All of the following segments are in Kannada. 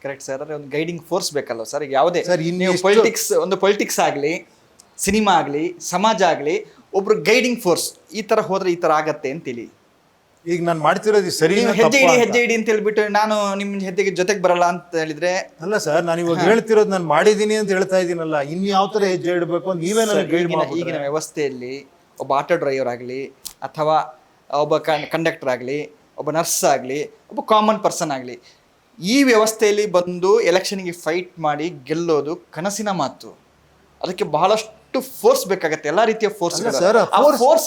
Correct sir. ಅಂದ್ರೆ ಒಂದು ಗೈಡಿಂಗ್ ಫೋರ್ಸ್ ಬೇಕಲ್ವ ಸರ್. ಈಗ ಯಾವುದೇ ಸರ್, ನೀವು ಪೊಲಿಟಿಕ್ಸ್ ಆಗಲಿ, ಸಿನಿಮಾ ಆಗಲಿ, ಸಮಾಜ ಆಗಲಿ, ಒಬ್ರು ಗೈಡಿಂಗ್ ಫೋರ್ಸ್ ಈ ತರ ಹೋದ್ರೆ ಈ ತರ ಆಗತ್ತೆ ಅಂತೇಳಿ. ಈಗ ನಾನು ಮಾಡ್ತಿರೋದು ಸರಿ ಹೆಜ್ಜೆ ಇಡಿ ಅಂತ ಹೇಳ್ಬಿಟ್ಟು ನಾನು ನಿಮ್ ಹೆಜ್ಜೆಗೆ ಜೊತೆಗೆ ಬರಲ್ಲ ಅಂತ ಹೇಳಿದ್ರೆ ಅಲ್ಲ ಸರ್. ನಾನು ಇವಾಗ ಹೇಳ್ತಿರೋದು ನಾನು ಮಾಡಿದೀನಿ ಅಂತ ಹೇಳ್ತಾ ಇದ್ದೀನಲ್ಲ, ಇನ್ ಯಾವ ತರ ಹೆಜ್ಜೆ ಇಡಬೇಕು ಅಂತ ನೀವೇ ನನಗೆ ಗೈಡ್ ಮಾಡಿ. ಈಗಿನ ವ್ಯವಸ್ಥೆಯಲ್ಲಿ ಒಬ್ಬ ಆಟೋ ಡ್ರೈವರ್ ಆಗಲಿ, ಅಥವಾ ಒಬ್ಬ ಕಂಡಕ್ಟರ್ ಆಗಲಿ, ಒಬ್ಬ ನರ್ಸ್ ಆಗಲಿ, ಒಬ್ಬ ಕಾಮನ್ ಪರ್ಸನ್ ಆಗಲಿ, ಈ ವ್ಯವಸ್ಥೆಯಲ್ಲಿ ಬಂದು ಎಲೆಕ್ಷನ್ಗೆ ಫೈಟ್ ಮಾಡಿ ಗೆಲ್ಲೋದು ಕನಸಿನ ಮಾತು. ಅದಕ್ಕೆ ಬಹಳಷ್ಟು ಫೋರ್ಸ್ ಬೇಕಾಗತ್ತೆ, ಎಲ್ಲಾ ರೀತಿಯ ಫೋರ್ಸ್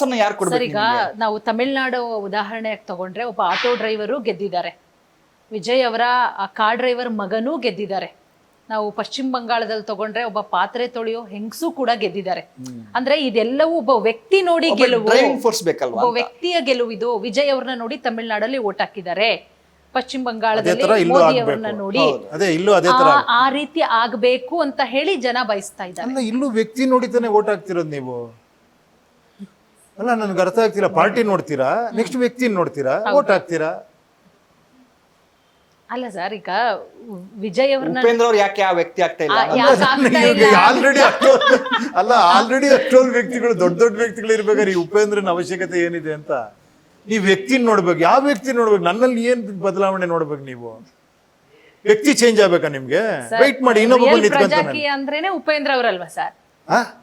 ಅನ್ನು ಯಾರು ಕೊಡ್ಬೇಕು? ಈಗ ನಾವು ತಮಿಳ್ನಾಡು ಉದಾಹರಣೆಯಾಗಿ ತಗೊಂಡ್ರೆ ಒಬ್ಬ ಆಟೋ ಡ್ರೈವರು ಗೆದ್ದಿದ್ದಾರೆ, ವಿಜಯ್ ಅವರ ಕಾರ್ ಡ್ರೈವರ್ ಮಗನೂ ಗೆದ್ದಿದ್ದಾರೆ. ನಾವು ಪಶ್ಚಿಮ ಬಂಗಾಳದಲ್ಲಿ ತಗೊಂಡ್ರೆ ಒಬ್ಬ ಪಾತ್ರೆ ತೊಳೆಯೋ ಹೆಂಗಸು ಕೂಡ ಗೆದ್ದಿದ್ದಾರೆ. ಅಂದ್ರೆ ಇದೆಲ್ಲವೂ ಒಬ್ಬ ವ್ಯಕ್ತಿ ನೋಡಿ ಗೆಲುವು, ಫೋರ್ಸ್ ಬೇಕಲ್ವಾ? ಒಬ್ಬ ವ್ಯಕ್ತಿಯ ಗೆಲುವು ಇದು. ವಿಜಯ್ ಅವ್ರನ್ನ ನೋಡಿ ತಮಿಳ್ನಾಡಲ್ಲಿ ಓಟ್ ಹಾಕಿದ್ದಾರೆ, ಪಶ್ಚಿಮ ಬಂಗಾಳದಲ್ಲಿ ಮೋದಿ ಅವ್ರನ್ನ ನೋಡಿ ಆ ರೀತಿ ಆಗ್ಬೇಕು ಅಂತ ಹೇಳಿ ಜನ ಬಯಸ್ತಾ ಇದ್ದಾರೆ. ಇಲ್ಲೂ ವ್ಯಕ್ತಿ ನೋಡಿತಾನೆ ಓಟ್ ಹಾಕ್ತಿರೋದು ನೀವು. ಅಲ್ಲ, ನನ್ಗೆ ಅರ್ಥ ಆಗ್ತಿಲ್ಲ. ಪಾರ್ಟಿ ನೋಡ್ತೀರಾ, ನೆಕ್ಸ್ಟ್ ವ್ಯಕ್ತಿ ನೋಡ್ತೀರಾ, ಓಟ್ ಹಾಕ್ತೀರಾ? ಅಲ್ಲ ಸರ್, ಈಗ ವಿಜಯ್ ಅವ್ರನ್ನ ಉಪೇಂದ್ರ ಅವ್ರು ಯಾಕೆ ಆ ವ್ಯಕ್ತಿ ಆಗ್ತಾ ಇಲ್ಲ? ಆಲ್ರೆಡಿ ಅಷ್ಟೊಂದು ವ್ಯಕ್ತಿಗಳು, ದೊಡ್ಡ ದೊಡ್ಡ ವ್ಯಕ್ತಿಗಳು ಇರ್ಬೇಕಾದ್ರೆ ಈ ಉಪೇಂದ್ರನ ಅವಶ್ಯಕತೆ ಏನಿದೆ ಅಂತ ನೀವು ವ್ಯಕ್ತಿ ನೋಡ್ಬೇಕು. ಯಾವ ವ್ಯಕ್ತಿ ನೋಡ್ಬೇಕು? ನನ್ನಲ್ಲಿ ಏನ್ ಬದಲಾವಣೆ ನೋಡ್ಬೇಕು? ನೀವು ವ್ಯಕ್ತಿ ಚೇಂಜ್ ಆಗ್ಬೇಕಾ ನಿಮ್ಗೆ? ವೈಟ್ ಮಾಡಿ, ಇನ್ನೊಬ್ಬ ಪ್ರಜಾಕೀಯ ಅಂದ್ರೇನೆ ಉಪೇಂದ್ರ ಅವರಲ್ವಾ ಸರ್?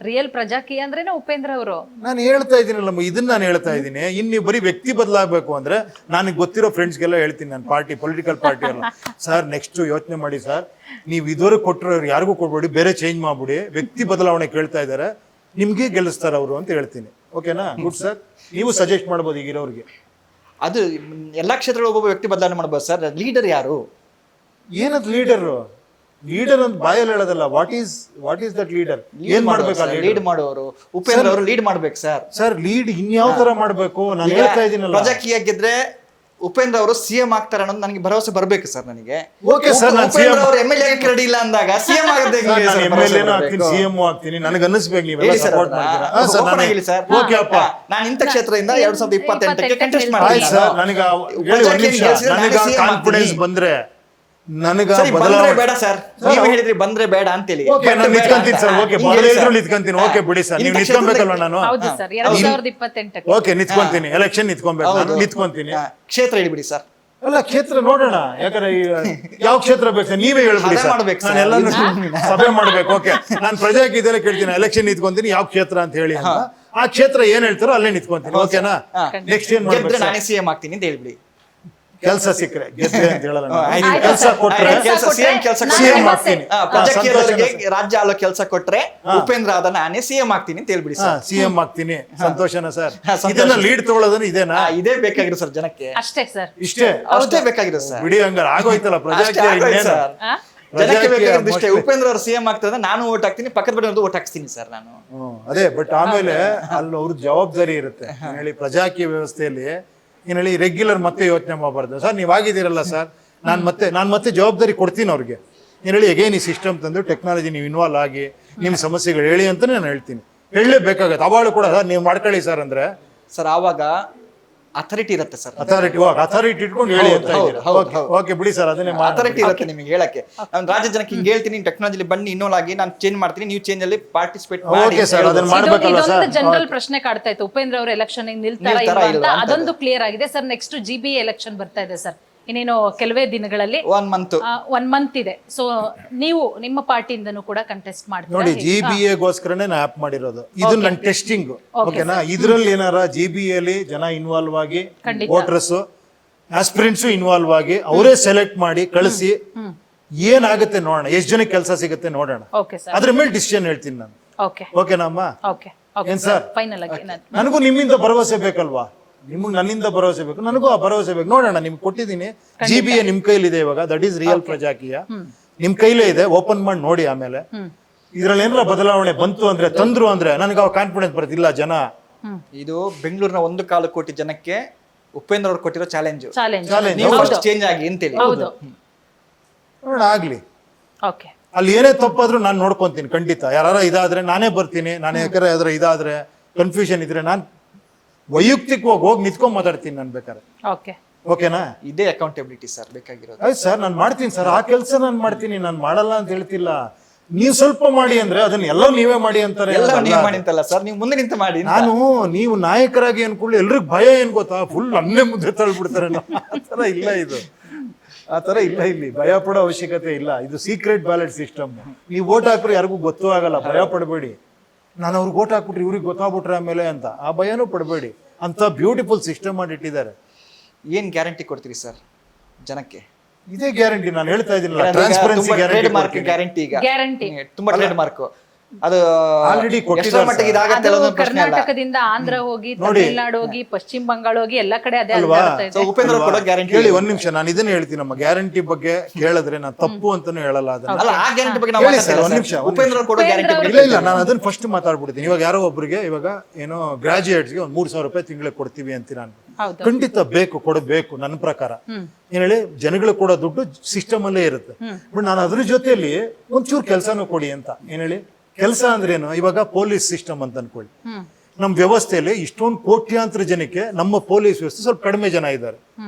ರಿಯಲ್ ಪ್ರಜಾಕೀಯ ಅಂದ್ರೇನೆ ಉಪೇಂದ್ರ ಅವರು. ನಾನು ಹೇಳ್ತಾ ಇದ್ದೀನಲ್ಲ, ಇದನ್ನ ನಾನು ಹೇಳ್ತಾ ಇದ್ದೀನಿ. ಇನ್ ನೀವು ಬರೀ ವ್ಯಕ್ತಿ ಬದಲಾಗಬೇಕು ಅಂದ್ರೆ ನನಗೆ ಗೊತ್ತಿರೋ ಫ್ರೆಂಡ್ಸ್ಗೆಲ್ಲ ಹೇಳ್ತೀನಿ, ನಾನು ಪೊಲಿಟಿಕಲ್ ಪಾರ್ಟಿ ಅಲ್ಲ ಸರ್, ನೆಕ್ಸ್ಟ್ ಯೋಚನೆ ಮಾಡಿ ಸರ್, ನೀವು ಇದುವರೆಗೆ ಕೊಟ್ಟರು ಯಾರಿಗೂ ಕೊಡ್ಬೇಡಿ, ಬೇರೆ ಚೇಂಜ್ ಮಾಡ್ಬಿಡಿ, ವ್ಯಕ್ತಿ ಬದಲಾವಣೆ ಕೇಳ್ತಾ ಇದ್ದಾರೆ, ನಿಮ್ಗೆ ಗೆಲ್ಲಿಸ್ತಾರ ಅವರು ಅಂತ ಹೇಳ್ತೀನಿ. ಓಕೆನಾ? Good sir. ನೀವು ಸಜೆಸ್ಟ್ ಮಾಡ್ಬೋದು ಈಗಿರೋರಿಗೆ. ಅದು ಎಲ್ಲಾ ಕ್ಷೇತ್ರಗಳು ಒಬ್ಬೊಬ್ಬ ವ್ಯಕ್ತಿ ಬದಲಾವಣೆ ಮಾಡ್ಬೋದು ಸರ್. ಲೀಡರ್ ಯಾರು? ಏನದು ಲೀಡರ್? ಲೀಡರ್ ಅಂತ ಬಾಯಲ್ಲಿ ಹೇಳೋದಲ್ಲ. What is that leader? ಏನ್ ಮಾಡ್ಬೇಕು? ಲೀಡ್ ಮಾಡೋರು ಉಪೇಂದ್ರ ಅವರು ಲೀಡ್ ಮಾಡ್ಬೇಕು ಸರ್. ಸರ್, ಲೀಡ್ ಇನ್ಯಾವ ತರ ಮಾಡ್ಬೇಕು? ನಾನು ಹೇಳ್ತಾ ಇದ್ದೀನಲ್ಲ, ಪ್ರಜಾಕೀಯ ಗೆದ್ರೆ ಉಪೇಂದ್ರ ಅವರು ಸಿಎಂ ಆಗ್ತಾರೆ ಅನ್ನೋದು ನನಗೆ ಭರವಸೆ ಬರ್ಬೇಕು ಸರ್. ನನಗೆ ಓಕೆ ಸರ್, ಉಪೇಂದ್ರ ಅವರು ಎಮ್ಎಲ್ಎ ಆಗಕ್ಕೆ ರೆಡಿ ಇಲ್ಲ ಅಂದಾಗ ಸಿಎಂ ಆಗದೆ ಸಿಎಂ ಆಗ್ತೀನಿ, ನನಗೆ ಅನ್ನಿಸ್ಬೇಕು. ನೀವೆಲ್ಲ ಸಪೋರ್ಟ್ ಮಾಡ್ತೀರಾ ಸರ್? ಓಕೆ ಅಪ್ಪ, ನಾನು ಇಂಥ ಕ್ಷೇತ್ರದಿಂದ 2028ಕ್ಕೆ ಕಂಟೆಸ್ಟ್ ಮಾಡ್ತೀನಿ ಸರ್. ನನಗೆ ಕಾನ್ಫಿಡೆನ್ಸ್ ಬಂದ್ರೆ ನನಗ ಬೇಡ ಸರ್, ನೀವು ಹೇಳಿದ್ರಿ ಬಂದ್ರೆ ಬೇಡ ಅಂತೇಳಿ. ನಿಂತ್ಕೊಂತೀನಿ ಸರ್. ಓಕೆ, ನಿಂತ್ಕೊಂತೀನಿ. ಓಕೆ ಬಿಡಿ ಸರ್, ನೀವು ನಿಂತ್ಕೊಬೇಕಲ್ವ? ನಾನು ಓಕೆ ನಿಂತ್ಕೊಂತೀನಿ, ಎಲೆಕ್ಷನ್ ನಿಂತ್ಕೊಂತೀನಿ. ಕ್ಷೇತ್ರ ಹೇಳ್ಬಿಡಿ ಸರ್. ಅಲ್ಲ, ಕ್ಷೇತ್ರ ನೋಡೋಣ. ಯಾಕಂದ್ರೆ ಯಾವ ಕ್ಷೇತ್ರ ಬೇಕು ನೀವೇ ಹೇಳ್ಬಿಡಿ ಸರ್. ನಾನು ಎಲ್ಲಾನು ಸಭೆ ಮಾಡ್ಬೇಕು. ಓಕೆ, ನಾನು ಪ್ರಜಾಕೀಯದಲ್ಲೇ ಕೇಳ್ತೀನಿ, ಎಲೆಕ್ಷನ್ ನಿಂತ್ಕೊಂತೀನಿ, ಯಾವ ಕ್ಷೇತ್ರ ಅಂತ ಹೇಳಿ ಅಂತ. ಆ ಕ್ಷೇತ್ರ ಏನ್ ಹೇಳ್ತಾರೋ ಅಲ್ಲೇ ನಿಂತ್ಕೊಂತೀನಿ. ಓಕೆನಾ? ನೆಕ್ಸ್ಟ್ ಏನ್ ಮಾಡ್ಬೇಕು? ನಾನೇ ಸಿಎಂ ಆಗ್ತೀನಿ ಅಂತ ಹೇಳ್ಬಿಡಿ. ಕೆಲಸ ಸಿಕ್ಕರೆ ಗೆದ್ದೆ ಅಂತ ಹೇಳಲ್ಲ, ಕೆಲಸ ಕೊಟ್ರೆ ಸಿಎಂ ಆಗ್ತೀನಿ. ರಾಜ್ಯ ಆಳೋ ಕೆಲಸ ಕೊಟ್ರೆ ಉಪೇಂದ್ರ ಅದನ್ನ ನಾನೇ ಸಿಎಂ ಆಗ್ತೀನಿ ಅಂತ ಹೇಳ್ಬಿಡಿ ಸರ್. ಸಿಎಂ ಆಗ್ತೀನಿ. ಸಂತೋಷನಾ ಸರ್? ಇದನ್ನ ಲೀಡ್ ತಗೊಳ್ಳೋದನ್ನ ಇದೇನಾ? ಇದೇ ಬೇಕಾಗಿರೋ ಸರ್ ಜನಕ್ಕೆ. ಅಷ್ಟೇ ಸರ್, ಅಷ್ಟೇ ಬೇಕಾಗಿರೋ ಸರ್. ಬಿಡಿ, ಹಂಗಾರ ಆಗೋಯ್ತಲ್ಲ ಪ್ರಜಾಕೀಯ. ಜನಕ್ಕೆ ಬೇಕಾಗಿರೋದು ಇಷ್ಟೇ. ಉಪೇಂದ್ರ ಅವರು ಸಿಎಂ ಆಗ್ತದೆ, ನಾನು ಓಟ್ ಹಾಕ್ತೀನಿ, ಪಕ್ಕದ ಬಡಿ ಓಟ್ ಹಾಕ್ತೀನಿ ಸರ್ ನಾನು. ಅದೇ, ಬಟ್ ಆಮೇಲೆ ಅಲ್ಲಿ ಅವ್ರ ಜವಾಬ್ದಾರಿ ಇರುತ್ತೆ. ಹೇಳಿ ಪ್ರಜಾಕೀಯ ವ್ಯವಸ್ಥೆಯಲ್ಲಿ ಏನ್ ಹೇಳಿ ರೆಗ್ಯುಲರ್ ಮತ್ತೆ ಯೋಚನೆ ಮಾಡಬಾರ್ದು ಸರ್. ನೀವು ಆಗಿದ್ದೀರಲ್ಲ ಸರ್, ನಾನು ಮತ್ತೆ ಜವಾಬ್ದಾರಿ ಕೊಡ್ತೀನಿ ಅವ್ರಿಗೆ. ಏನ್ ಹೇಳಿ ಎಗೇನ್ ಈ ಸಿಸ್ಟಮ್ ತಂದು ಟೆಕ್ನಾಲಜಿ ನೀವು ಇನ್ವಾಲ್ವ್ ಆಗಿ ನಿಮ್ಮ ಸಮಸ್ಯೆಗಳು ಹೇಳಿ ಅಂತ ನಾನು ಹೇಳ್ತೀನಿ. ಹೇಳಲೇಬೇಕಾಗತ್ತೆ. ಅವಾಳು ಕೂಡ ಸರ್ ನೀವು ಮಾಡ್ಕೊಳ್ಳಿ ಸರ್ ಅಂದ್ರೆ ಸರ್ ಆವಾಗ ಅಥಾರಿಟಿ ಇರುತ್ತೆ ಸರ್. ಅಥಾರಿಟಿ ಇಟ್ಕೊಂಡು ಹೇಳಿ ಅಂತ. ಓಕೆ ಬಿಡಿ ಸರ್, ಅದನ್ನೇ ಅಥಾರಿಟಿ ಇರುತ್ತೆ ನಿಮಗೆ ಹೇಳಕ್ಕೆ. ನಾನು ರಾಜ್ಯ ಜನಕ್ಕೆ ಹಿಂಗೆ ಹೇಳ್ತೀನಿ, ಟೆಕ್ನಾಲಜಿ ಬನ್ನಿ ಇನ್ವಾಲ್ವ್ ಆಗಿ, ನಾನು ಚೇಂಜ್ ಮಾಡ್ತೀನಿ, ನೀವು ಚೇಂಜ್ ಅಲ್ಲಿ ಪಾರ್ಟಿಸಿಪೇಟ್ ಮಾಡಿ. ಓಕೆ ಸರ್, ಅದನ್ನ ಮಾಡಬೇಕಲ್ಲ ಸರ್. ಜನರಲ್ ಪ್ರಶ್ನೆ ಕಾಡ್ತಾ ಇತ್ತು, ಉಪೇಂದ್ರ ಅವರು ಎಲೆಕ್ಷನ್ ನಿಲ್ತಾರಾ ಅಂತ. ಅದೊಂದು ಕ್ಲಿಯರ್ ಆಗಿದೆ ಸರ್. ನೆಕ್ಸ್ಟ್ GBA ಎಲೆಕ್ಷನ್ ಬರ್ತಾ ಇದೆ ಸರ್, ಇನ್ನೇನು ಕೆಲವೇ ದಿನಗಳಲ್ಲಿ. 1 ಮಂತ್ ಇದೆ. ಸೊ ನೀವು ನಿಮ್ಮ ಪಾರ್ಟಿಯಿಂದನೂ ಕೂಡ ಕಂಟೆಸ್ಟ್ ಮಾಡ್ತೀರಾ? ನೋಡಿ, GBAಗೋಸ್ಕರನೇ ನಾ ಆಪ್ ಮಾಡಿರೋದು. ಇದು ನನ್ನ ಟೆಸ್ಟಿಂಗ್. ಓಕೆನಾ? ಇದ್ರಲ್ಲಿ ಏನಾರ GBA ಅಲ್ಲಿ ಜನ ಇನ್ವಾಲ್ವ್ ಆಗಿ, ವೋಟರ್ಸ್ ಆಸ್ಪಿರೆಂಟ್ಸ್ ಇನ್ವಾಲ್ವ್ ಆಗಿ, ಅವರೇ ಸೆಲೆಕ್ಟ್ ಮಾಡಿ ಕಳಿಸಿ ಏನಾಗುತ್ತೆ ನೋಡೋಣ, ಎಷ್ಟು ಜನಕ್ಕೆ ಕೆಲಸ ಸಿಗುತ್ತೆ ನೋಡೋಣ. ಅದ್ರ ಮೇಲೆ ಡಿಸಿಷನ್ ಹೇಳ್ತೀನಿ ನಾನು. ಓಕೆನಮ್ಮ? ಏನ್ ಸರ್? ನನಗೂ ನಿಮ್ಮಿಂದ ಭರವಸೆ ಬೇಕಲ್ವಾ? ನಿಮ್ಗೆ ನನ್ನಿಂದ ಭರವಸೆ ಬೇಕು, ನನಗೂ ಆ ಭರವಸೆ ಬೇಕು. ನೋಡೋಣ, ನಿಮ್ಗೆ ಕೊಟ್ಟಿದ್ದೀನಿ. GBA ನಿಮ್ ಕೈಲಿದೆ ಇವಾಗ. That is real Prajakiya. ನಿಮ್ ಕೈಲೇ ಇದೆ. ಓಪನ್ ಮಾಡಿ ನೋಡಿ. ಆಮೇಲೆ ಇದ್ರಲ್ಲಿ ಏನಾರ ಬದಲಾವಣೆ ಬಂತು ಅಂದ್ರೆ, ತಂದ್ರು ಅಂದ್ರೆ ನನಗೆ ಕಾನ್ಫಿಡೆನ್ಸ್ ಬರುತ್ತಿಲ್ಲ ಜನ. ಇದು ಬೆಂಗಳೂರಿನ 1.25 ಕೋಟಿ ಜನಕ್ಕೆ ಉಪೇಂದ್ರ ಅವ್ರು ಕೊಟ್ಟಿರೋ ಚಾಲೆಂಜ್. ಚೇಂಜ್ ಆಗಿ ಅಂತೇಳಿ ನೋಡೋಣ, ಆಗ್ಲಿ. ಅಲ್ಲಿ ಏನೇ ತಪ್ಪಾದ್ರೂ ನಾನು ನೋಡ್ಕೊಂತೀನಿ ಖಂಡಿತ. ಯಾರ ಇದಾದ್ರೆ ನಾನೇ ಬರ್ತೀನಿ. ನಾನು ಯಾಕಂದ್ರೆ ಅದ್ರ ಇದಾದ್ರೆ ಕನ್ಫ್ಯೂಷನ್ ಇದ್ರೆ ನಾನು ವೈಯಕ್ತಿಕವಾಗಿ ಹೋಗಿ ನಿಂತ್ಕೊಂಡ್ ಮಾತಾಡ್ತೀನಿ ನಾನು ಬೇಕಾದ್ರೆ. ಓಕೆನಾ? ಇದೇ ಅಕೌಂಟಬಿಲಿಟಿ ಸರ್ ಬೇಕಾಗಿರೋದು. ಆಯ್ತು ಸರ್, ನಾನು ಮಾಡ್ತೀನಿ ಸರ್, ಆ ಕೆಲಸ ನಾನು ಮಾಡ್ತೀನಿ, ನಾನು ಮಾಡಲ್ಲ ಅಂತ ಹೇಳ್ತಿಲ್ಲ. ನೀವು ಸ್ವಲ್ಪ ಮಾಡಿ ಅಂದ್ರೆ ಅದನ್ನ ಎಲ್ಲ ನೀವೇ ಮಾಡಿ ಅಂತಾರೆ. ಎಲ್ಲ ನೀವು ಮಾಡಿ ಅಂತಲ್ಲ ಸರ್, ನೀವು ಮುಂದೆ ನಿಂತು ಮಾಡಿ. ನಾನು ನೀವು ನಾಯಕರಾಗಿ ಅನ್ಕೊಳ್ಳಿ, ಎಲ್ರಿಗೂ ಭಯ ಏನ್ ಗೊತ್ತಾ, ಫುಲ್ ಅನ್ನೇ ಮುದ್ದೆ ತಳ್ಬಿಡ್ತಾರೆ. ಆ ತರ ಇಲ್ಲ, ಇದು ಆ ತರ ಇಲ್ಲ. ಇಲ್ಲಿ ಭಯ ಪಡೋ ಅವಶ್ಯಕತೆ ಇಲ್ಲ. ಇದು ಸೀಕ್ರೆಟ್ ಬ್ಯಾಲೆಟ್ ಸಿಸ್ಟಮ್. ನೀವು ವೋಟ್ ಹಾಕ್ರೆ ಯಾರಿಗೂ ಗೊತ್ತೂ ಆಗಲ್ಲ, ಭಯ ಪಡಬೇಡಿ. ನಾನು ಅವ್ರಿಗೆ ವೋಟ್ ಹಾಕ್ಬಿಟ್ರೆ ಇವ್ರಿಗೆ ಗೊತ್ತಾಗ್ಬಿಟ್ರೆ ಆಮೇಲೆ ಅಂತ ಆ ಭಯನೂ ಪಡಬೇಡಿ. ಅಂತ ಬ್ಯೂಟಿಫುಲ್ ಸಿಸ್ಟಮ್ ಮಾಡಿ ಇಟ್ಟಿದ್ದಾರೆ. ಏನ್ ಗ್ಯಾರಂಟಿ ಕೊಡ್ತೀರಿ ಸರ್ ಜನಕ್ಕೆ? ಇದೇ ಗ್ಯಾರಂಟಿ ನಾನು ಹೇಳ್ತಾ ಇದ್ದೀನಲ್ಲ, ಟ್ರಾನ್ಸ್ಪರೆನ್ಸಿ ಟ್ರೇಡ್ ಮಾರ್ಕ್ ಗ್ಯಾರಂಟಿ. ಈಗ ಗ್ಯಾರಂಟಿ ತುಂಬಾ ಟ್ರೇಡ್ ಮಾರ್ಕ್ ಅದು ಆಲ್ರೆಡಿ ಎಷ್ಟರ ಕೊಟ್ಟಿದ್ದಾರೆ ಮಟ್ಟಿಗೆ ಇದಾಗತ್ತೆ ಅದು ಅನ್ನೋದೊಂದು ಪ್ರಶ್ನೆ ಅಲ್ಲ. ಕರ್ನಾಟಕದಿಂದ ಆಂಧ್ರ ಹೋಗಿ, ತಮಿಳ್ನಾಡು ಹೋಗಿ, ಪಶ್ಚಿಮ ಬಂಗಾಳ ಹೋಗಿ, ಎಲ್ಲ ಕಡೆ ಅದೇ ಅಲ್ವಾ? ಅಲ್ಲಾಡ್ತಾ ಇದೆ. So, ಉಪೇಂದ್ರ ಅವ್ರು ಕೊಡೋ ಗ್ಯಾರಂಟಿ ಕೇಳಿ ಒಂದ್ ನಿಮಿಷ, ನಾನು ಇದನ್ನ ಹೇಳ್ತೀನಿ. ನಮ್ಮ ಗ್ಯಾರಂಟಿ ಬಗ್ಗೆ ಕೇಳಿದ್ರೆ ನಾನು ತಪ್ಪು ಅಂತಾನು ಹೇಳಲ್ಲ. ಅದನ್ನ ಅಲ್ಲ, ಆ ಗ್ಯಾರಂಟಿ ಬಗ್ಗೆ ನಾವು ಹೇಳಿ ಸರ್, ಮಾತಾಡ್ತಿಲ್ಲ ಒಂದ್ ಸರ್. ನಿಮಿಷ, ಉಪೇಂದ್ರ ಅವ್ರು ಕೊಡೋ ಗ್ಯಾರಂಟಿ ಬಗ್ಗೆ ಇಲ್ಲ ಇಲ್ಲ, ನಾನು ಅದನ್ನ ಫಸ್ಟ್ ಮಾತಾಡ್ಬಿಡ್ತೀನಿ. ಇವಾಗ ಯಾರೋ ಒಬ್ರಿಗೆ ಇವಾಗ ಏನೋ ಗ್ರಾಜುಯೇಟ್ಸ್ಗೆ ಒಂದು 3,000 ರೂಪಾಯಿ ತಿಂಗಳಿಗೆ ಕೊಡ್ತೀವಿ ಅಂತೀನಿ ನಾನು. ಹೌದು. ಖಂಡಿತ ಬೇಕು, ಕೊಡಬೇಕು. ನನ್ನ ಪ್ರಕಾರ ಏನ್ ಹೇಳಿ, ಜನಗಳು ಕೊಡೋ ದುಡ್ಡು ಸಿಸ್ಟಮ್ ಅಲ್ಲೇ ಇರುತ್ತೆ. ಬಟ್ ನಾನು ಅದ್ರ ಜೊತೆಯಲ್ಲಿ ಒಂಚೂರು ಕೆಲಸನೂ ಕೊಡಿ ಅಂತ. ಏನ್ ಹೇಳಿ, ಕೆಲಸ ಅಂದ್ರೇನು? ಇವಾಗ ಪೊಲೀಸ್ ಸಿಸ್ಟಮ್ ಅಂತ ಅನ್ಕೊಳ್ಳಿ. ನಮ್ಮ ವ್ಯವಸ್ಥೆಯಲ್ಲಿ ಇಷ್ಟೊಂದು ಕೋಟ್ಯಾಂತರ ಜನಕ್ಕೆ ನಮ್ಮ ಪೊಲೀಸ್ ವ್ಯವಸ್ಥೆ ಸ್ವಲ್ಪ ಕಡಿಮೆ ಜನ ಇದ್ದಾರೆ.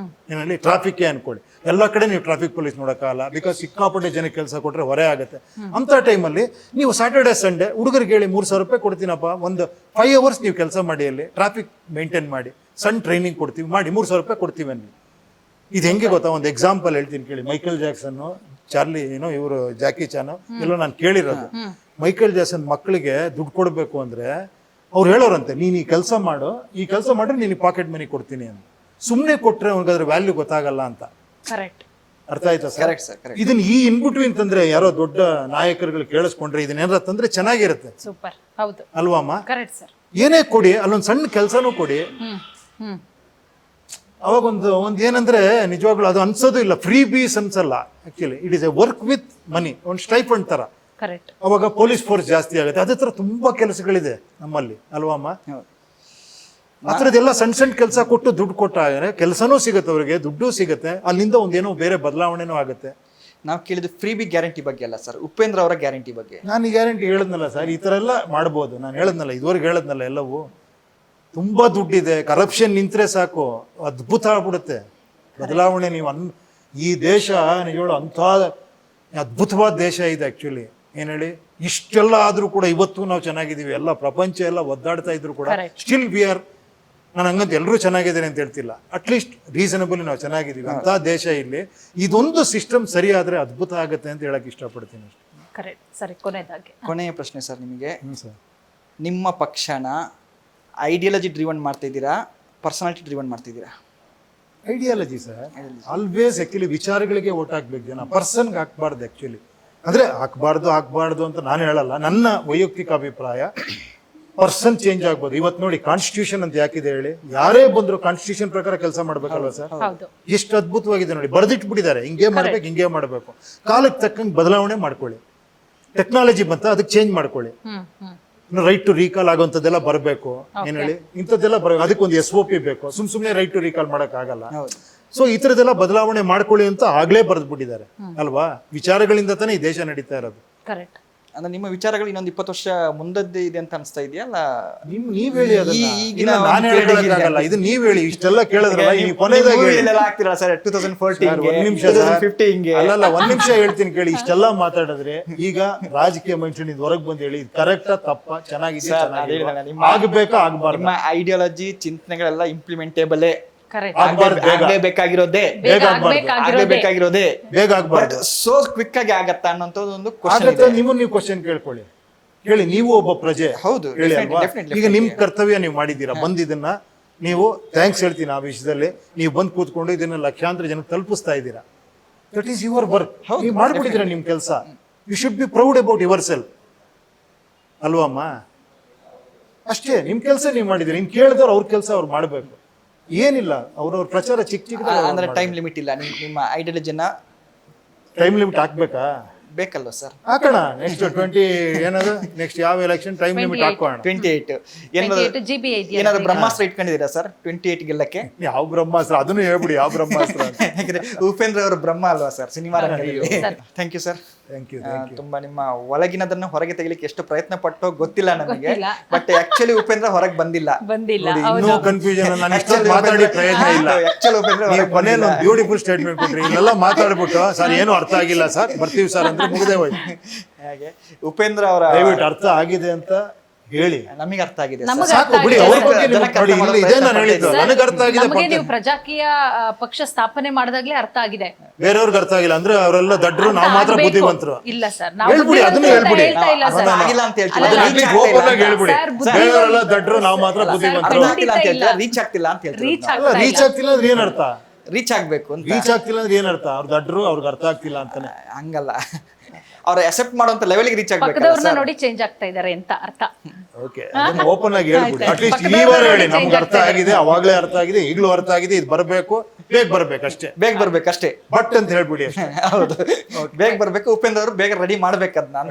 ಏನಲ್ಲಿ ಟ್ರಾಫಿಕ್ ಅನ್ಕೊಳ್ಳಿ, ಎಲ್ಲ ಕಡೆ ನೀವು ಟ್ರಾಫಿಕ್ ಪೊಲೀಸ್ ನೋಡಕ್ಕಾಗಲ್ಲ. ಬಿಕಾಸ್ ಸಿಕ್ಕಾಪಟ್ಟೆ ಜನಕ್ಕೆ ಕೆಲಸ ಕೊಟ್ರೆ ಹೊರೆ ಆಗುತ್ತೆ. ಅಂತ ಟೈಮಲ್ಲಿ ನೀವು ಸ್ಯಾಟರ್ಡೆ ಸಂಡೇ ಹುಡುಗರಿಗೆ ಹೇಳಿ 3,000 ರೂಪಾಯಿ ಕೊಡ್ತೀನಪ್ಪ, ಒಂದು 5 ಅವರ್ಸ್ ನೀವು ಕೆಲಸ ಮಾಡಿ, ಅಲ್ಲಿ ಟ್ರಾಫಿಕ್ ಮೇಂಟೈನ್ ಮಾಡಿ, ಸಣ್ಣ ಟ್ರೈನಿಂಗ್ ಕೊಡ್ತೀವಿ, ಮಾಡಿ 3,000 ರೂಪಾಯಿ ಕೊಡ್ತೀವಿ ಅನ್ನಿ. ಇದು ಹೆಂಗೆ ಗೊತ್ತಾ? ಒಂದು ಎಕ್ಸಾಂಪಲ್ ಹೇಳ್ತೀನಿ ಕೇಳಿ. ಮೈಕಲ್ ಜಾಕ್ಸನ್, ಚಾರ್ಲಿ, ಇವರು ಜಾಕಿ ಚಾನ್ ಎಲ್ಲೋ ನಾನು ಕೇಳಿರೋದು. ಮೈಕಲ್ ಜಾಕ್ಸನ್ ಮಕ್ಕಳಿಗೆ ದುಡ್ಡು ಕೊಡಬೇಕು ಅಂದ್ರೆ ಅವ್ರು ಹೇಳೋರಂತೆ, ನೀನು ಈ ಕೆಲಸ ಮಾಡು, ಈ ಕೆಲಸ ಮಾಡ್ರೆ ನೀನು ಪಾಕೆಟ್ ಮನಿ ಕೊಡ್ತೀನಿ ಅಂತ. ಸುಮ್ಮನೆ ಕೊಟ್ರೆ ಅವ್ನಿಗೆ ವ್ಯಾಲ್ಯೂ ಗೊತ್ತಾಗಲ್ಲ ಅಂತ. ಕರೆಕ್ಟ್. ಅರ್ಥ ಆಯ್ತಾ ಸರ್? Correct sir, correct. ಇದನ್ನ ಈ ಇನ್ಬಿಟ್ವೀನ್ ತಂದ್ರೆ ಯಾರೋ ದೊಡ್ಡ ನಾಯಕರುಗಳು ಕೇಳಿಸ್ಕೊಂಡ್ರೆ ಇದನ್ನೇನಾರ ತಂದ್ರೆ ಚೆನ್ನಾಗಿರುತ್ತೆ. ಸೂಪರ್. ಹೌದು, ಅಲ್ವಾಮ್ಮ? Correct sir. ಏನೇ ಕೊಡಿ, ಅಲ್ಲೊಂದು ಸಣ್ಣ ಕೆಲಸನೂ ಕೊಡಿ. ಅವಾಗ ಒಂದು ಏನಂದ್ರೆ ನಿಜವಾಗ್ಲೂ ಅದು ಅನ್ಸೋದು ಇಲ್ಲ, ಫ್ರೀ ಬೀಸ್ ಅನ್ಸಲ್ಲ. Actually it is A work with ಮನಿ, ಒಂದು ಸ್ಟೈಫಂಡ್ ತರ. ಕರೆಕ್ಟ್. ಅವಾಗ ಪೊಲೀಸ್ ಫೋರ್ಸ್ ಜಾಸ್ತಿ ಆಗುತ್ತೆ. ಅದೇ ತರ ತುಂಬಾ ಕೆಲಸಗಳಿದೆ ನಮ್ಮಲ್ಲಿ, ಅಲ್ವಾಮ್ಮ? ಆ ಥರದ್ದೆಲ್ಲ ಸಣ್ಣ ಸಣ್ಣ ಕೆಲಸ ಕೊಟ್ಟು ದುಡ್ಡು ಕೊಟ್ಟಾಗ ಕೆಲಸನೂ ಸಿಗುತ್ತೆ, ಅವ್ರಿಗೆ ದುಡ್ಡು ಸಿಗುತ್ತೆ, ಅಲ್ಲಿಂದ ಒಂದೇನೋ ಬೇರೆ ಬದಲಾವಣೆನೂ ಆಗುತ್ತೆ. ನಾವು ಕೇಳಿದ್ದು ಫ್ರೀ ಬಿ ಗ್ಯಾರಂಟಿ ಬಗ್ಗೆ ಅಲ್ಲ ಸರ್, ಉಪೇಂದ್ರ ಅವರ ಗ್ಯಾರಂಟಿ ಬಗ್ಗೆ. ನಾನು ಈ ಗ್ಯಾರಂಟಿ ಹೇಳದ್ನಲ್ಲ ಸರ್, ಈ ಥರ ಎಲ್ಲ ಮಾಡ್ಬೋದು. ನಾನು ಹೇಳದ್ನಲ್ಲ, ಇದುವರೆಗೆ ಹೇಳದ್ನಲ್ಲ, ಎಲ್ಲವೂ ತುಂಬಾ ದುಡ್ಡಿದೆ. ಕರಪ್ಷನ್ ನಿಂತ್ರೆ ಸಾಕು, ಅದ್ಭುತ ಆಗ್ಬಿಡುತ್ತೆ ಬದಲಾವಣೆ. ನೀವು ಈ ದೇಶ ನಿಜವಾಗ್ಲೂ ಅಂಥ ಅದ್ಭುತವಾದ ದೇಶ ಇದೆ ಆಕ್ಚುಲಿ. ಏನ್ ಹೇಳಿ, ಇಷ್ಟೆಲ್ಲ ಆದ್ರೂ ಕೂಡ ಇವತ್ತು ನಾವು ಚೆನ್ನಾಗಿದ್ದೀವಿ. ಎಲ್ಲ ಪ್ರಪಂಚ ಎಲ್ಲ ಒದ್ದಾಡ್ತಾ ಇದ್ರು ಕೂಡ ಸ್ಟಿಲ್ ವಿ ಆರ್, ನಾನು ಹಂಗಂತ ಎಲ್ಲರೂ ಚೆನ್ನಾಗಿದ್ದಾರೆ ಅಂತ ಹೇಳ್ತಿಲ್ಲ, ಅಟ್ಲೀಸ್ಟ್ ರೀಸನಬಲಿ ನಾವು ಚೆನ್ನಾಗಿದ್ದೀವಿ ಅಂತ ದೇಶ ಇಲ್ಲಿ. ಇದೊಂದು ಸಿಸ್ಟಮ್ ಸರಿ ಆದ್ರೆ ಅದ್ಭುತ ಆಗುತ್ತೆ ಅಂತ ಹೇಳಕ್ ಇಷ್ಟಪಡ್ತೀನಿ ಅಷ್ಟೇ. ಕರೆಕ್ಟ್. ಸರಿ, ಕೊನೆಯ ಪ್ರಶ್ನೆ ಸರ್ ನಿಮಗೆ. ಸರ್, ನಿಮ್ಮ ಪಕ್ಷನ ಐಡಿಯಾಲಜಿ ಡ್ರಿವನ್ ಮಾಡ್ತಾ ಇದ್ದೀರಾ, ಪರ್ಸನಾಲಿಟಿ ಡ್ರಿವನ್ ಮಾಡ್ತಿದ್ದೀರಾ? ಐಡಿಯಾಲಜಿ ಸರ್, ಆಲ್ವೇಸ್ ಆಕ್ಚುಲಿ ವಿಚಾರಗಳಿಗೆ ಓಟ್ ಹಾಕ್ಬೇಕು ಜನ, ಪರ್ಸನ್ಗೆ ಹಾಕ್ಬಾರ್ದು ಆಕ್ಚುಲಿ. ಅಂದ್ರೆ ಹಾಕ್ಬಾರ್ದು ಅಂತ ನಾನು ಹೇಳಲ್ಲ, ನನ್ನ ವೈಯಕ್ತಿಕ ಅಭಿಪ್ರಾಯ. ಪರ್ಸನ್ ಚೇಂಜ್ ಆಗ್ಬೋದು. ಇವತ್ತು ನೋಡಿ ಕಾನ್ಸ್ಟಿಟ್ಯೂಷನ್ ಅಂತ ಯಾಕಿದೆ ಹೇಳಿ, ಯಾರೇ ಬಂದ್ರು ಕಾನ್ಸ್ಟಿಟ್ಯೂಷನ್ ಪ್ರಕಾರ ಕೆಲಸ ಮಾಡ್ಬೇಕಲ್ವ ಸರ್? ಎಷ್ಟು ಅದ್ಭುತವಾಗಿದೆ ನೋಡಿ, ಬರ್ದಿಟ್ಬಿಟ್ಟಿದ್ದಾರೆ, ಹಿಂಗೆ ಮಾಡ್ಬೇಕು, ಹಿಂಗೆ ಮಾಡ್ಬೇಕು. ಕಾಲಕ್ಕೆ ತಕ್ಕಂಗೆ ಬದಲಾವಣೆ ಮಾಡ್ಕೊಳ್ಳಿ. ಟೆಕ್ನಾಲಜಿ ಬಂತ, ಅದಕ್ಕೆ ಚೇಂಜ್ ಮಾಡ್ಕೊಳ್ಳಿ. ರೈಟ್ ಟು ರೀಕಾಲ್ ಆಗುವಂಥದ್ದೆಲ್ಲ ಬರಬೇಕು. ಏನ್ ಹೇಳಿ, ಇಂಥದ್ದೆಲ್ಲ ಅದಕ್ಕೊಂದು SOP ಬೇಕು. ಸುಮ್ನೆ ರೈಟ್ ಟು ರೀಕಾಲ್ ಮಾಡಕ್ ಆಗಲ್ಲ. ಸೊ ಈ ತರದೆಲ್ಲ ಬದಲಾವಣೆ ಮಾಡ್ಕೊಳ್ಳಿ ಅಂತ ಆಗ್ಲೇ ಬರೆದ್ಬಿಟ್ಟಿದ್ದಾರೆ ಅಲ್ವಾ? ವಿಚಾರಗಳಿಂದ ತಾನೇ ಈ ದೇಶ ನಡೀತಾ ಇರೋದು. ಕರೆಕ್ಟ್. ಅಂದ್ರೆ ನಿಮ್ಮ ವಿಚಾರಗಳು ಇನ್ನೊಂದು 20 ವರ್ಷ ಮುಂದದ್ದೇ ಇದೆ ಅಂತ ಅನಿಸ್ತಾ ಇದೆಯಾ? ಅಲ್ಲ, ನೀವ್ ಹೇಳಿ ಅದನ್ನ, ನಾನು ಹೇಳಕ್ಕಾಗಲ್ಲ. ಇದು ನೀವ್ ಹೇಳಿ, ಇಷ್ಟೆಲ್ಲ ಕೇಳಿದ್ರಲ್ಲ, ನೀವು ಕೊನೆಯದಾಗಿ ಆಗ್ತಿರಲ್ಲ ಸರ್ 2014 ಒಂದ್ ನಿಮಿಷ 2050 ಹಿಂಗೆ. ಅಲ್ಲಲ್ಲ, ಒಂದ್ ನಿಮಿಷ ಹೇಳ್ತೀನಿ ಕೇಳಿ. ಇಷ್ಟೆಲ್ಲ ಮಾತಾಡಿದ್ರೆ ಈಗ ರಾಜಕೀಯ ಮನುಷ್ಯನಿಂದ ಹೊರಗೆ ಬಂದು ಹೇಳಿ, ಕರೆಕ್ಟಾ ತಪ್ಪಾ, ಚೆನ್ನಾಗಿದೆ, ಆಗ್ಬೇಕಾ ಆಗ್ಬಾರ್ದು? ನಿಮ್ಮ ಐಡಿಯಾಲಜಿ ಚಿಂತನೆಗಳೆಲ್ಲ ಇಂಪ್ಲಿಮೆಂಟೇಬಲ್ ಬೇಕಾಗಿರೋದೇ ಬೇಗ ಆಗ್ಬಾರ್ದು. ಸೋ ಕ್ವಿಕ್ ಆಗಿ ಆಗತ್ತಾ ಅನ್ನೋಂಥದ್ದು ಒಂದು ನೀವು ಕ್ವಶನ್ ಕೇಳ್ಕೊಳ್ಳಿ. ಹೇಳಿ, ನೀವು ಒಬ್ಬ ಪ್ರಜೆ, ಹೌದು ಹೇಳಿ ಅಲ್ವಾ? ಈಗ ನಿಮ್ ಕರ್ತವ್ಯ ನೀವು ಮಾಡಿದ್ದೀರಾ, ಬಂದಿದ್ದನ್ನ ನೀವು ಥ್ಯಾಂಕ್ಸ್ ಹೇಳ್ತೀನಿ. ಆ ವಿಷಯದಲ್ಲಿ ನೀವು ಬಂದು ಕೂತ್ಕೊಂಡು ಇದನ್ನ ಲಕ್ಷಾಂತರ ಜನಕ್ಕೆ ತಲುಪಿಸ್ತಾ ಇದ್ದೀರಾ. That is your work. ನೀವು ಮಾಡ್ಬಿಟ್ಟಿದ್ದೀರಾ ನಿಮ್ ಕೆಲಸ. You should be proud about yourself, ಅಲ್ವಮ್ಮ? ಅಷ್ಟೇ, ನಿಮ್ ಕೆಲಸ ನೀವು ಮಾಡಿದ್ದೀರಿ. ನಿಮ್ ಕೇಳಿದವ್ರು ಅವ್ರ ಕೆಲಸ ಅವ್ರು ಮಾಡ್ಬೇಕು. ಏನಿಲ್ಲ, ಅವ್ರವ್ರ ಪ್ರಚಾರ ಚಿಕ್ಕ ಅಂದ್ರೆ ಟೈಮ್ ಲಿಮಿಟ್ ಇಲ್ಲ. ನಿಮ್ಮ ಐಡಿಯಾಲಜಿನ ಟೈಮ್ ಲಿಮಿಟ್ ಹಾಕ್ಬೇಕಾ? ಬೇಕಲ್ವ ಸರ್? ಹಾಕೋಣ. ನೆಕ್ಸ್ಟ್ 20 ಏನದು, ನೆಕ್ಸ್ಟ್ ಯಾವ ಎಲೆಕ್ಷನ್ ಟೈಮ್ ಲಿಮಿಟ್ ಹಾಕೋಣ. 28 ಏನಾದ್ರು ಬ್ರಹ್ಮಾಸ್ತ್ರ ಇಟ್ಕೊಂಡಿದ್ದೀರಾ ಸರ್ 28 ಗೆಲ್ಲಕ್ಕೆ? ಯಾವ ಬ್ರಹ್ಮಾಸ್ತ್ರ? ಅದನ್ನು ಹೇಳ್ಬಿಡಿ, ಯಾವ ಬ್ರಹ್ಮಾಸ್ತ್ರ? ಯಾಕಂದ್ರೆ ಉಪೇಂದ್ರ ಅವರು ಬ್ರಹ್ಮ ಅಲ್ವಾ ಸರ್ ಸಿನಿಮಾ ರಂಗದಲ್ಲಿ. Thank you sir. Thank you ತುಂಬಾ ನಿಮ್ಮ ಒಳಗಿನದನ್ನ ಹೊರಗೆ ತೆಗಿಲಿಕ್ಕೆ ಎಷ್ಟು ಪ್ರಯತ್ನ ಪಟ್ಟೋ ಗೊತ್ತಿಲ್ಲ ನಮಗೆ, ಗೊತ್ತಿಲ್ಲ. ಬಟ್ ಆಕ್ಚುಲಿ ಉಪೇಂದ್ರ ಹೊರಗೆ ಬಂದಿಲ್ಲ. ಇನ್ನೂ ಕನ್ಫ್ಯೂಷನ್, ನಾನು ಇಷ್ಟೊಂದು ಮಾತಾಡಿ ಪ್ರಯತ್ನ ಇಲ್ಲ. ಆಕ್ಚುಲಿ ಉಪೇಂದ್ರ ನೀವು ಕೊನೆಯಲ್ಲಿ ಒಂದು ಬ್ಯೂಟಿಫುಲ್ ಸ್ಟೇಟ್ಮೆಂಟ್ ಕೊಟ್ರಿ, ಇಲ್ಲೆಲ್ಲ ಮಾತಾಡ್ಬಿಟ್ಟು ಸರ್ ಏನು ಅರ್ಥ ಆಗಿಲ್ಲ ಸರ್, ಬರ್ತೀವಿ ಸರ್ ಅಂದ್ರೆ ಮುಗಿದೇ ಹೋಯ್ತು. ಹಾಗೆ ಉಪೇಂದ್ರ ಅವರ ದಯವಿಟ್ಟು ಅರ್ಥ ಆಗಿದೆ ಅಂತ ಹೇಳಿ. ನಮಗೆ ಅರ್ಥ ಆಗಿದೆ ನಮಗೆ ಸರ್. ಸಾಕು ಬಿಡಿ, ಅವ್ರ ಬಗ್ಗೆ ನಿಮ್ಗೆ ನೋಡಿ, ಇಲ್ಲಿ ಇದೇ ನಾನು ಹೇಳಿದ್ದು, ನನಗೆ ಅರ್ಥ ಆಗಿದೆ. ನಮಗೆ ನೀವು ಪ್ರಜಾಕೀಯ ಪಕ್ಷ ಸ್ಥಾಪನೆ ಮಾಡಿದಾಗ್ಲೇ ಅರ್ಥ ಆಗಿದೆ. ಬೇರೆಯವ್ರಿಗೆ ಅರ್ಥ ಆಗಿಲ್ಲ ಅಂದ್ರೆ ಅವರೆಲ್ಲ ದಡ್ರು, ನಾವು ಮಾತ್ರ ಬುದ್ಧಿವಂತರು. ಇಲ್ಲ ಸರ್, ನಾವು ಹೇಳ್ಬಿಡಿ, ಅದನ್ನ ಹೇಳ್ಬಿಡಿ. ಹೇಳ್ತಾ ಇಲ್ಲ ಅರ್ಥ ಸರ್. ಆಗಿಲ್ಲ ಅಂತ ಹೇಳ್ತೀವಿ. ಅಲ್ಲ, ಅದನ್ನ ಅಲ್ಲ, reach ಓಪನ್ ಆಗಿ ಆಗ್ತಿಲ್ಲ ಹೇಳ್ಬಿಡಿ, ಸರ್, ಬುದ್ಧಿವಂತ- ಬೇರೆಯವರೆಲ್ಲ ದಡ್ರು, ನಾವು ಮಾತ್ರ ಬುದ್ಧಿವಂತರು. ಅರ್ಥ ಆಗಿಲ್ಲ ಅಂತ ಹೇಳ್ತೀರಾ, ರೀಚ್ ಆಗ್ತಿಲ್ಲ ಅಂತ ಹೇಳ್ತೀರಾ. ರೀಚ್ ಅಲ್ಲ, ಆಗ್ತಾ ರೀಚ್ ಇಲ್ಲ. ಆಗ್ತಿಲ್ಲ ಅಂದ್ರೆ ಏನ್ ಅರ್ಥ? ರೀಚ್ ಆಗ್ಬೇಕು ಅಂತ ರೀಚ್ ಆಗ್ತಿಲ್ಲ ಅಂದ್ರೆ ಏನ್ ಅರ್ಥ? ಅವ್ರ ದಡ್ರು, ಅವ್ರಿಗೆ ಅರ್ಥ ಆಗ್ತಿಲ್ಲ ಅಂತಾನೆ. ಹಂಗಲ್ಲ, ಅವ್ರ ಅಕ್ಸೆಪ್ಟ್ ಮಾಡುವಂತ ಲೆವೆಲ್ಗೆ ರೀಚ್ ಆಗ್ಬೇಕಲ್ಲ ಪಕ್ಕದವ್ರನ್ನ ಸರ್. ನೋಡಿ ಚೇಂಜ್ ಆಗ್ತಾ ಇದಾರೆ ಅಂತ ಅರ್ಥ. ಓಕೆ, ಅದನ್ನ ಓಪನ್ ಆಗಿ ಹೇಳ್ಬಿಡಿ. ಆಯ್ತು. ಅಟ್ಲೀಸ್ಟ್ ಈ ವಾರ ಹೇಳಿ, ನಮ್ಗೆ ಅರ್ಥ ಆಗಿದೆ, ಅವಾಗ್ಲೇ ಅರ್ಥ ಆಗಿದೆ, ಈಗಲೂ ಅರ್ಥ ಆಗಿದೆ, ಇದು ಬರಬೇಕು, ಬೇಗ ಬರ್ಬೇಕು ಅಷ್ಟೇ. ಬೇಗ ಬರ್ಬೇಕಷ್ಟೇ. ಬಟ್ ಅಂತ ಹೇಳ್ಬಿಡಿ ಅಷ್ಟೇ. ಹೌದು, ಬೇಗ ಬರ್ಬೇಕು. ಉಪೇಂದ್ರ ಅವರು ಬೇಗ ರೆಡಿ ಮಾಡ್ಬೇಕದ್ ನಾನು.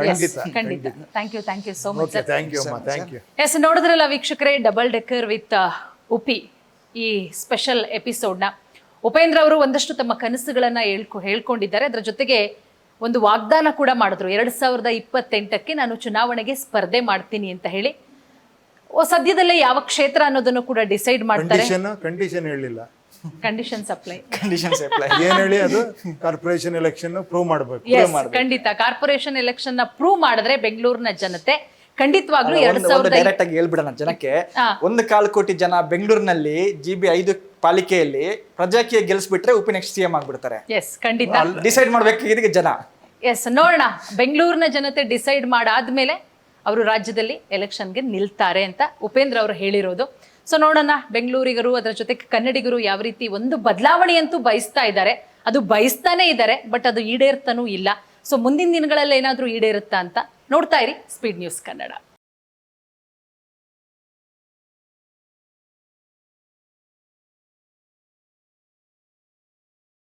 ಖಂಡಿತ. Thank you so much okay, sir. Thank you ಅಮ್ಮ, ಥ್ಯಾಂಕ್ ಯು. ಎಸ್, ನೋಡಿದ್ರಲ್ಲ ವೀಕ್ಷಕರೇ, ಡಬಲ್ ಡೆಕ್ಕರ್ ವಿತ್ ಉಪಿ ಈ ಸ್ಪೆಷಲ್ ಎಪಿಸೋಡ್ನ. ಉಪೇಂದ್ರ ಅವರು ಒಂದಷ್ಟು ತಮ್ಮ ಕನಸುಗಳನ್ನ ಹೇಳ್ಕೊಂಡಿದ್ದಾರೆ. ಅದರ ಜೊತೆಗೆ ಒಂದು ವಾಗ್ದಾನ ಕೂಡ ಮಾಡಿದ್ರು, 2028ಕ್ಕೆ ನಾನು ಚುನಾವಣೆಗೆ ಸ್ಪರ್ಧೆ ಮಾಡ್ತೀನಿ ಅಂತ ಹೇಳಿ. ಸದ್ಯದಲ್ಲೇ ಯಾವ ಕ್ಷೇತ್ರ ಅನ್ನೋದನ್ನು ಕೂಡ ಡಿಸೈಡ್ ಮಾಡ್ತಾರೆ. ಕಂಡೀಷನ್ ಹೇಳಿಲ್ಲ. Condition supply, conditions apply. ಏನ್ ಹೇಳಿ? ಅದು ಕಾರ್ಪೊರೇಷನ್ ಎಲೆಕ್ಷನ್ ಪ್ರೂವ್ ಮಾಡ್ಬೇಕು. ಖಂಡಿತ ಕಾರ್ಪೊರೇಷನ್ ಎಲೆಕ್ಷನ್ ನ ಪ್ರೂವ್ ಮಾಡಿದ್ರೆ ಬೆಂಗಳೂರಿನ ಜನತೆ ಖಂಡಿತವಾಗ್ಲೂ ಡೈರೆಕ್ಟ್ ಆಗಿ ಹೇಳ್ಬಿಡೋಣ ಜನಕ್ಕೆ. 1.25 ಕೋಟಿ ಜನ ಬೆಂಗಳೂರಿನಲ್ಲಿ GB 5 ಪಾಲಿಕೆಯಲ್ಲಿ ಪ್ರಜಾಕೀಯ ಗೆಲ್ಸ್ಬಿಟ್ರೆ ಉಪಿ ನೆಕ್ಸ್ಟ್ CM ಆಗ್ಬಿಡ್ತಾರೆ. ಎಸ್, ಖಂಡಿತ ಡಿಸೈಡ್ ಮಾಡ್ಬೇಕಾಗಿದೆ ಜನ. ಎಸ್, ನೋಡೋಣ ಬೆಂಗಳೂರಿನ ಜನತೆ ಡಿಸೈಡ್ ಮಾಡಾದ್ಮೇಲೆ ಅವರು ರಾಜ್ಯದಲ್ಲಿ ಎಲೆಕ್ಷನ್ಗೆ ನಿಲ್ತಾರೆ ಅಂತ ಉಪೇಂದ್ರ ಅವರು ಹೇಳಿರೋದು. ಸೊ ನೋಡೋಣ, ಬೆಂಗಳೂರಿಗರು ಅದರ ಜೊತೆಗೆ ಕನ್ನಡಿಗರು ಯಾವ ರೀತಿ ಒಂದು ಬದಲಾವಣೆಯಂತೂ ಬಯಸ್ತಾ ಇದ್ದಾರೆ, ಅದು ಬಯಸ್ತಾನೆ ಇದ್ದಾರೆ, ಬಟ್ ಅದು ಈಡೇರ್ತಾನೂ ಇಲ್ಲ. ಸೊ ಮುಂದಿನ ದಿನಗಳಲ್ಲಿ ಏನಾದರೂ ಈಡೇರುತ್ತಾ ಅಂತ ನೋಡ್ತಾ ಇರಿ ಸ್ಪೀಡ್ ನ್ಯೂಸ್ ಕನ್ನಡ.